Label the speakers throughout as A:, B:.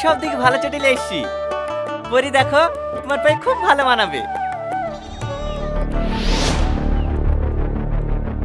A: সব থেকে ভালো চটিলে এসছি। পরি দেখো, তোমার পায়ে খুব ভালো মানাবে।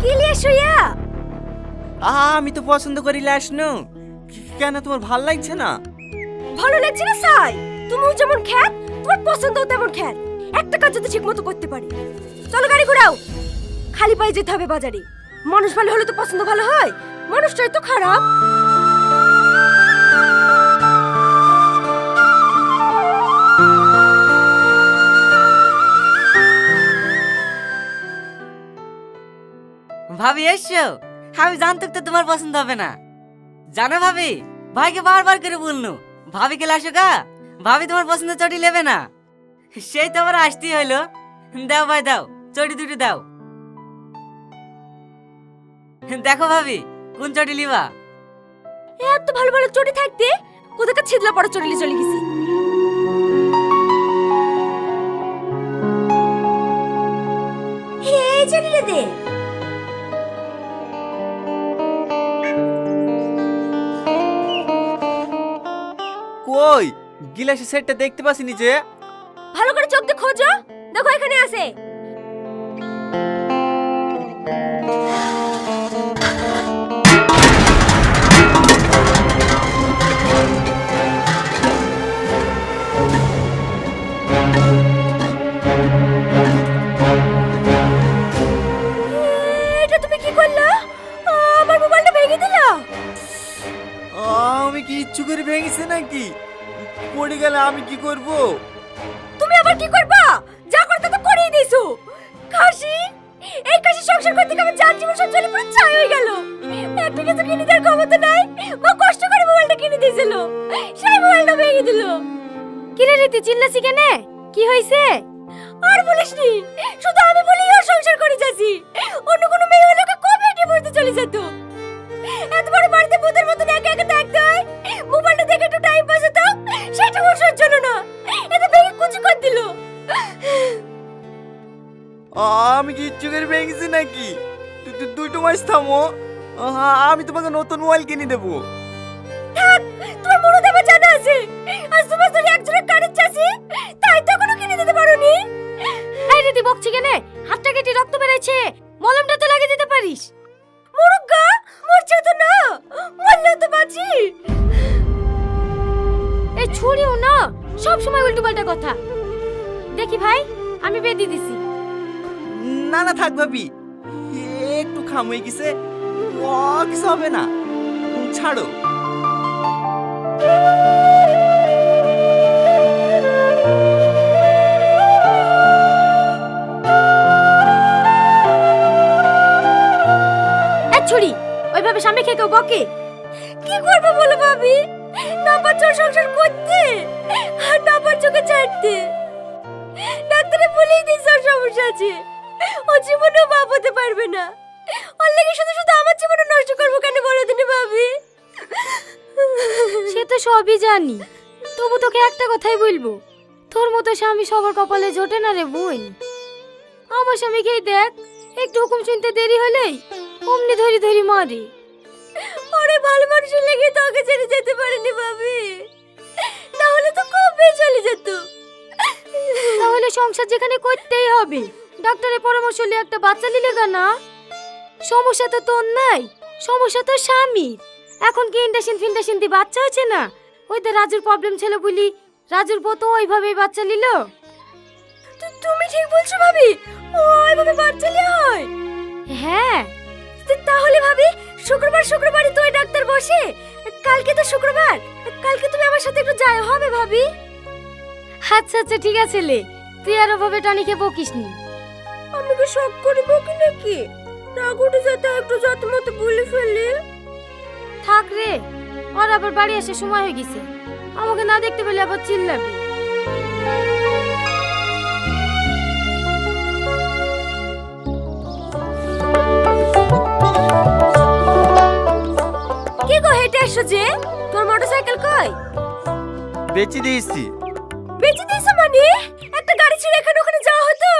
B: কি লিয়ে শুয়া?
A: আমি তো পছন্দ করি লাসনু। কেন তোমার ভাল লাগছে না?
B: ভালো লাগছে না সাই? তুমিও যেমন খ্যাত, তোমার পছন্দও তেমন খ্যাত। একটা কাজ যদি ঠিক মতো করতে পারি। চলো গাড়ি ঘোরাও। খালি পায়ে যেতে হবে বাজারে। মানুষ ভালো হলে তো পছন্দ ভালো হয়, মানুষটাই তো খারাপ।
C: ভাবি এসছো? আমি জানতাম তো তোমার পছন্দ হবে না। জানো ভাবি, ভাইকে বারবার করে বলনু ভাবিকে লাসো গা, ভাবি তোমার পছন্দ চটি নেবে না। সেই তো আবার আসতেই হইলো। দাও ভাই দাও, চটি দুটো দাও। দেখো ভাবি, কোন চটি লিবা?
B: এত ভালো ভালো চটি থাকতে কোথাকার ছিদলা পড়া চটি চলে গেছি। এই চটিলে দে।
A: কই গিলাসের সেটটা দেখতে পাসনি যে?
B: ভালো করে চোখ দিয়ে খোঁজো, দেখো এখানে আছে। এটা তুমি কি করলা? আমার মোবাইলটা ভেঙে দিলা।
A: আমি কি ইচ্ছু করে ভেঙেছে নাকি? পড়ে গেলে আমি কি করব?
B: তুমি আবার কি করবা? যা করতে তো করেই দিছো। কাশি, এই কাশি সংসার করতে গিয়ে আমার জান জীবন সব চলে পুরো ছাই হয়ে গেল। একটা কিছু কিনে দেওয়ার ক্ষমতা নাই। মা কষ্ট করে মোবাইলটা কিনে দিয়েছিল, সেই মোবাইলটা ভেঙে দিল। কিরে রীতি চিল্লাছি কেন? কি হয়েছে? আর বলিসনি, শুধু আমি বলি ওর সংসার করে যাচ্ছি। অন্য কোনো মেয়ে হলে ওকে কবে এটি পড়তে চলে যেত। এত বড় বাড়িতে ভূতের মতন একা একা থাকতে হয়। মোবাইলটা দেখে একটু টাইম পাস হতো, সেটা ওর সহ্য হলো না। এটা ভেঙে কুচি করে দিল।
A: আমি কি ইচ্ছু করে ভেঙেছি নাকি? দুটো মাস থামো, আমি তোমাকে নতুন মোবাইল কিনে দেবো।
B: থাক, তোমার মনে আমার জানা আছে। আজ তোমার ধরে একজনের কানের চাষি, তাই তো কোনো কিনে দিতে পারোনি। এই রীতি বকছি কেন? হাতটা কেটে রক্ত বেরাইছে, মলমটা তো লাগিয়ে দিতে পারিস। মুরুগা, মরছে তো না, মরলেও তো বাঁচি। এই ছুরিও না, সব সময় উল্টো পাল্টা কথা। দেখি ভাই, আমি বেঁধে দিছি।
A: না না থাক ভাবি, একটু খাম হয়ে গেছে, কিছু হবে না, ছাড়ো।
B: ছুরি ওইভাবে সামনে খেয়ে কেউ বকে? কি করবো বলো ভাবি? না পারছো সংসার করতে, আর না পারছো কে ছাড়তে। ডাক্তারে বলেই দিয়েছে ওর সমস্যা আছে, ও জীবনেও বাপ হতে পারবে না। ওর লেগে শুধু শুধু আমার জীবনে নষ্ট করবো কেন বলো দিনে ভাবি? সে তো সবই জানি, তবু তোকে একটা কথাই বলবো, তোর মতো স্বামী সবার কপালে জোটে না রে বোন। আমার স্বামীকেই দেখ, একটু হুকুম শুনতে দেরি হলেই অমনি ধরি ধরি মারি। ওরে ভালো মানুষের লেগে তোকে ছেড়ে যেতে পারিনি ভাবি, না হলে তো কবে চলে যেত। তাহলে সংসার যেখানে করতেই হবে, ডাক্তারের পরামর্শ নিয়ে একটা বাচ্চা নিলে না। সমস্যা তো তোর নাই, সমস্যা তো স্বামীর। এখন কি ইন্ডাকশন ফিন্ডাকশন দিয়ে বাচ্চা হচ্ছে না? ওই তো রাজুর প্রবলেম ছিল বলি রাজুর বউ তো ওইভাবেই বাচ্চা নিল। তুমি ঠিক বলছো ভাবি, ওইভাবে বাচ্চা নিলে হয়। হ্যাঁ, তাহলে ভাবি শুক্রবার শুক্রবারই তো ওই ডাক্তার বসে। কালকে তো শুক্রবার, কালকে তুমি আমার সাথে একটু যাই হবে ভাবি। আচ্ছা আচ্ছা ঠিক আছে লে, তুই আর ওভাবে টনিকে বকিস নি। আমি কি শক করে বকি নাকি? রাগ উঠে যেতে একটু যত মতো বলে ফেলি। থাক রে, ওর আবার বাড়ি আসে সময় হয়ে গেছে, আমাকে না দেখতে পেলে আবার চিল্লাবি। কি গো হেঁটে আসছো যে? তোর মোটরসাইকেল কই?
A: বেচে দিয়েছি।
B: বেচে দিয়েছো মানে? একটা গাড়ি ছিল এখানে ওখানে যাওয়া হতো,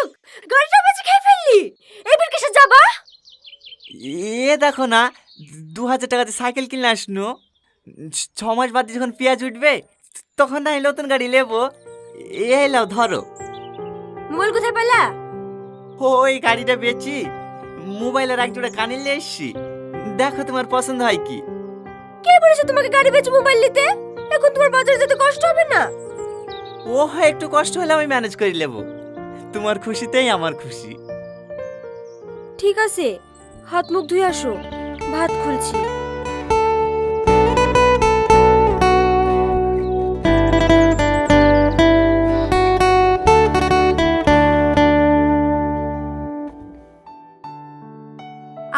B: গাড়িটা বেচে খেয়ে ফেললি। এবার কিসে যাবা?
A: দেখো না, 2000 টাকাতে সাইকেল কিনে আসনো, 6 মাস বাদে যখন পেঁয়াজ উঠবে তখন না নতুন গাড়ি নেবো। এই লাও ধরো।
B: মোবাইল কোথায় পেলা?
A: ওই গাড়িটা বেচি মোবাইলের এক জোড়া কানে নিয়ে এসছি। দেখো তোমার পছন্দ হয় কি।
B: কে বলেছে তোমাকে গাড়ি বেচে মোবাইল নিতে? এখন তোমার বাজারে যেতে কষ্ট হবে না?
A: ও হয় একটু কষ্ট হলে আমি ম্যানেজ করে নেবো। তোমার খুশিতেই আমার খুশি।
B: ঠিক আছে, হাত মুখ ধুয়ে আসো, ভাত খুলছি।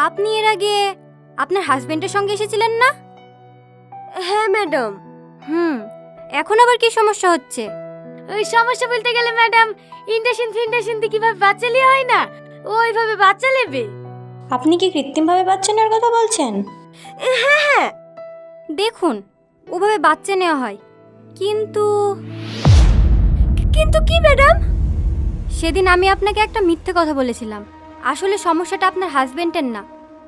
B: আপনি এর আগে আপনার হাজবেন্ডের সঙ্গে এসেছিলেন না? হ্যাঁ ম্যাডাম। এখন আবার কি সমস্যা হচ্ছে? ওই সমস্যা বলতে গেলে ম্যাডাম, ইন্ডাকশন ফিন্ডাকশন দিয়ে কিভাবে বাচ্চা লিয়ে হয় না, ওইভাবে বাচ্চা নেবে।
D: আপনি কি কৃত্রিমভাবে বাচ্চা নেওয়ার কথা বলছেন?
B: হ্যাঁ, দেখুন ওভাবে বাচ্চা নেওয়া হয়, কিন্তু কিন্তু কি ম্যাডাম? সেদিন আমি আপনাকে একটা মিথ্যে কথা বলেছিলাম। আসলে সমস্যাটা আপনার হাজবেন্ডের না,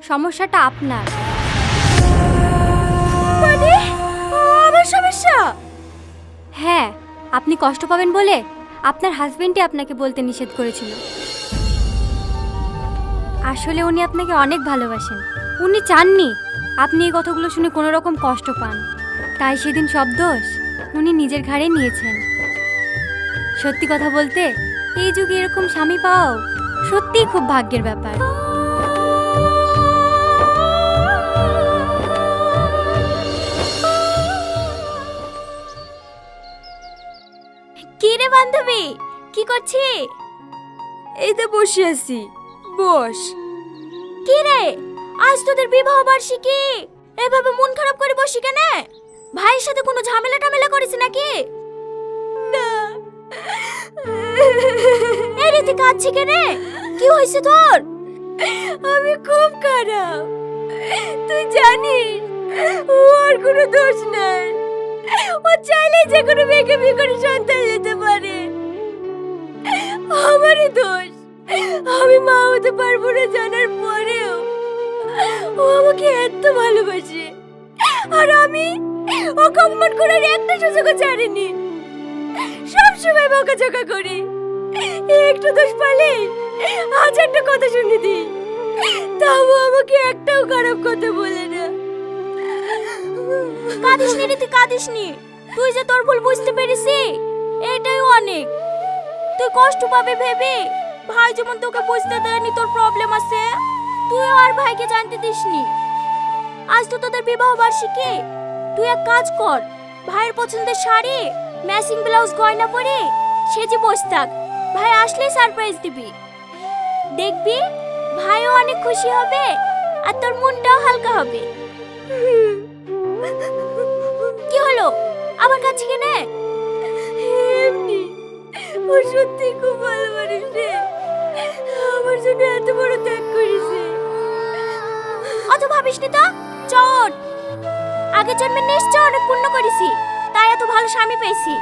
B: সমস্যাটা আপনার। মানে আমার সমস্যা? হ্যাঁ, আপনি কষ্ট পাবেন বলে আপনার হাজবেন্ডই আপনাকে বলতে নিষেধ করেছিল। আসলে উনি আপনাকে অনেক ভালোবাসেন। উনি চাননি আপনি এই কথাগুলো শুনে কোনো রকম কষ্ট পান, তাই সেদিন সব দোষ উনি নিজের ঘাড়ে নিয়েছেন। সত্যি কথা বলতে এই যুগে এরকম স্বামী পাওয়াও সত্যিই খুব ভাগ্যের ব্যাপার। কি রে বান্ধবী, কি করছি? এই তো বসে আছি। বস। কি রে, আজ তোদের বিবাহ বার্ষিকী, এভাবে মন খারাপ করে বসি কেন? ভাইয়ের সাথে কোনো ঝামেলা টামেলা করিস নাকি? না। এই রীতি কাঁদছি কেন? কি হয়েছে তোর? আমি খুব খারাপ। তুই জানিস ওর কোনো দোষ নাই। ও চাইলে যে কোনো মেয়েকে বিয়ে করে সন্তান নিতে পারে। আমারই দোষ, আমি মা হতে পারবো না জানার পরেও ও আমাকে এত ভালোবাসে, আর আমি ওকে অপমান করার একটা সুযোগও ছাড়িনি। সবসময় বকাঝকা করি, একটু দোষ পালে হাজারটা কথা শুনে দিই, তাও আমাকে একটাও খারাপ কথা বলে না। কাঁদিস নি তুই, কাঁদিস নি। তুই যে তোর ভুল বুঝতে পেরেছি এটাই অনেক। তুই কষ্ট পাবে ভেবে ভাই যেমন তোকে বুঝতে দেয়নি তোর প্রবলেম আছে, তুই আর ভাইকে জানতে দিসনি। আজ তো তোদের বিবাহ বার্ষিকী, তুই এক কাজ কর, ভাইয়ের পছন্দের শাড়ি ম্যাচিং ব্লাউজ গয়না পরে সেজে বসে থাক। ভাই আসলেই সারপ্রাইজ দিবি, দেখবি ভাইও অনেক খুশি হবে আর তোর মনটাও হালকা হবে। কি হলো, আবার কাছে কেন? এমনি, ও সত্যি খুব ভালো মানুষ রে, আমার জন্য এত বড় ত্যাগ করেছে। অত ভাবিস নি তো, চট আগের জন্মে নিশ্চয় অনেক পুণ্য করেছি, তাই এত ভালো স্বামী পেয়েছি।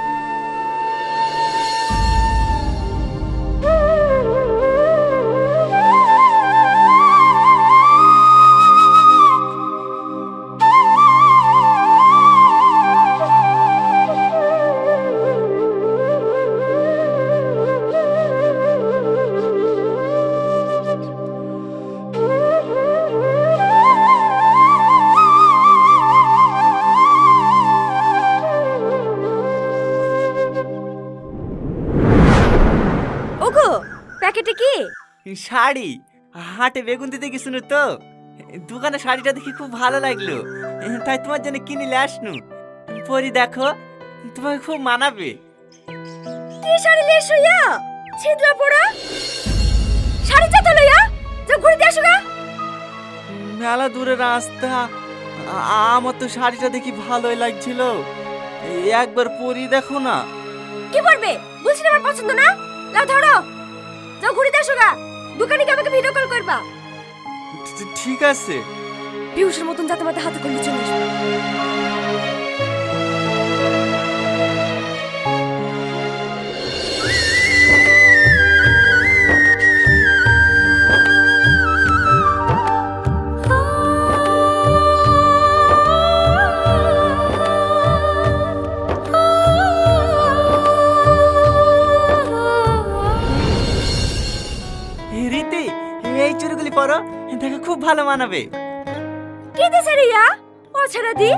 B: প্যাকেটে কি?
A: শাড়ি। হাটে বেগুন দিতে গেছিল তো, দোকানে শাড়িটা দেখি খুব ভালো লাগলো, তাই তোমার জন্য কিনে আসনু। পরি দেখো, তোমাকে খুব মানাবে।
B: কি শাড়ি লেস হইয়া ছিদলা পড়া শাড়ি চাতা লইয়া যা ঘুরতে আসো গা।
A: মেলা দূরে রাস্তা, আমার তো শাড়িটা দেখি ভালোই লাগছিল, একবার পরি দেখো না।
B: কি পরবে বলছি না, আমার পছন্দ না। লাও ধরো, যাও ঘুরতে আসো গা। দোকানে কি আমাকে ভিডিও কল করবা?
A: ঠিক আছে।
B: বিহুসের মতন যাতে মাথা হাতে করলে চলে আসবে।
A: পরো, দেখো খুব ভালো মানাবে।
B: কি দিছে রিয়া? ও ছাড়া দি।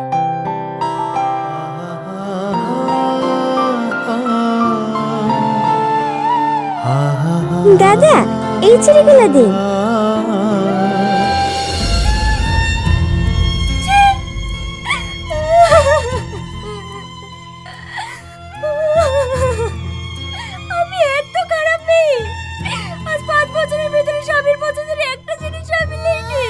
E: দাদা, এই ছেলেগুলো দিন।
B: আমি এত খারাপ মেয়ে, আজ 5 বছরের ভিতরে স্বামীর পছন্দের একটা জিনিস আমি নেইনি।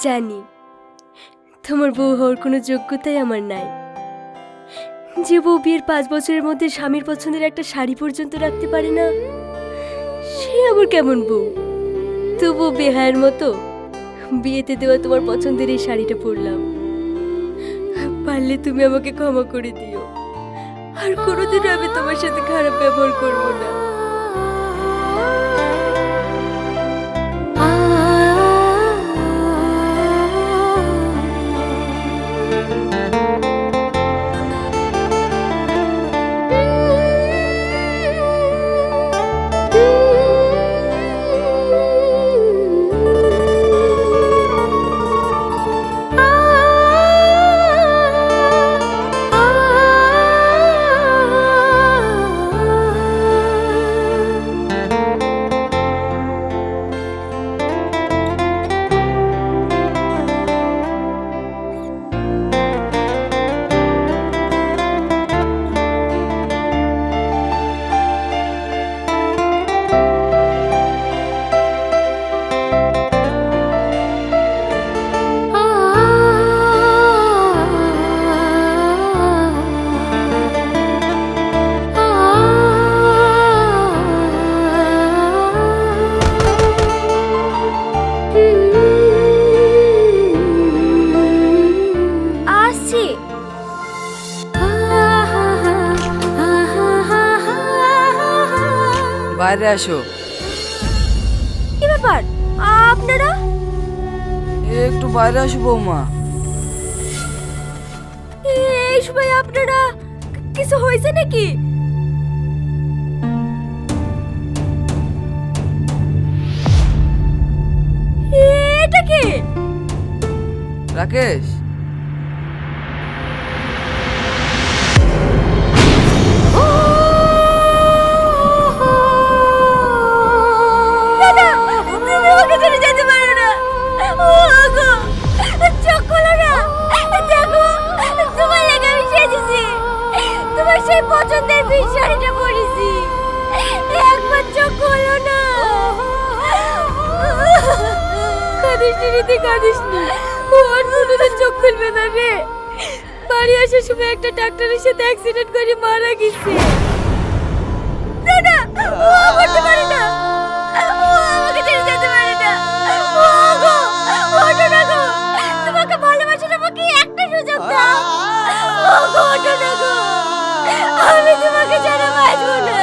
B: জানি তোমার বউ হওয়ার কোনো যোগ্যতাই আমার নাই। যে বউ বিয়ের 5 বছরের মধ্যে স্বামীর পছন্দের একটা শাড়ি পর্যন্ত রাখতে পারে না, সে আবার কেমন বউ? তবুও বেহায়ের মতো বিয়েতে দেওয়া তোমার পছন্দের এই শাড়িটা পরলাম। পারলে তুমি আমাকে ক্ষমা করে দিও, আর কোনোদিনও আমি তোমার সাথে খারাপ ব্যবহার করব না।
F: বাইরে আসো।
B: কি ব্যাপার আপনারা?
F: একটু বাইরে আসো বৌমা।
B: এই সময় আপনারা কিছু হয়েছে নাকি? এটা কে?
F: রাকেশ।
B: দাদা, তুমি আমাকে ছেড়ে যেতে পারো না। ও গো, চোখ খোলো না। দেখো, তোমার লেগে আমি সেজেছি। তোমার সেই পছন্দের বিয়ে শাড়িটা পরেছি। একবার চোখ খোলো না। কাঁদিস নি রে, কাঁদিস নি। ওর দুটোতে চোখ খুলবে না রে। বাড়ি আসার সময় একটা ডাক্তারের সাথে অ্যাক্সিডেন্ট করে মারা গেছে। দাদা, ও করতে পারে না। ও আমাকে ছেড়ে যেতে পারে না। ও গো, ওঠো না গো। তোমাকে ভালোবাসার আমাকে একটা সুযোগ দাও। ও গো, ওঠো না গো। আমি তোমাকে ছাড়া বাঁচবো না।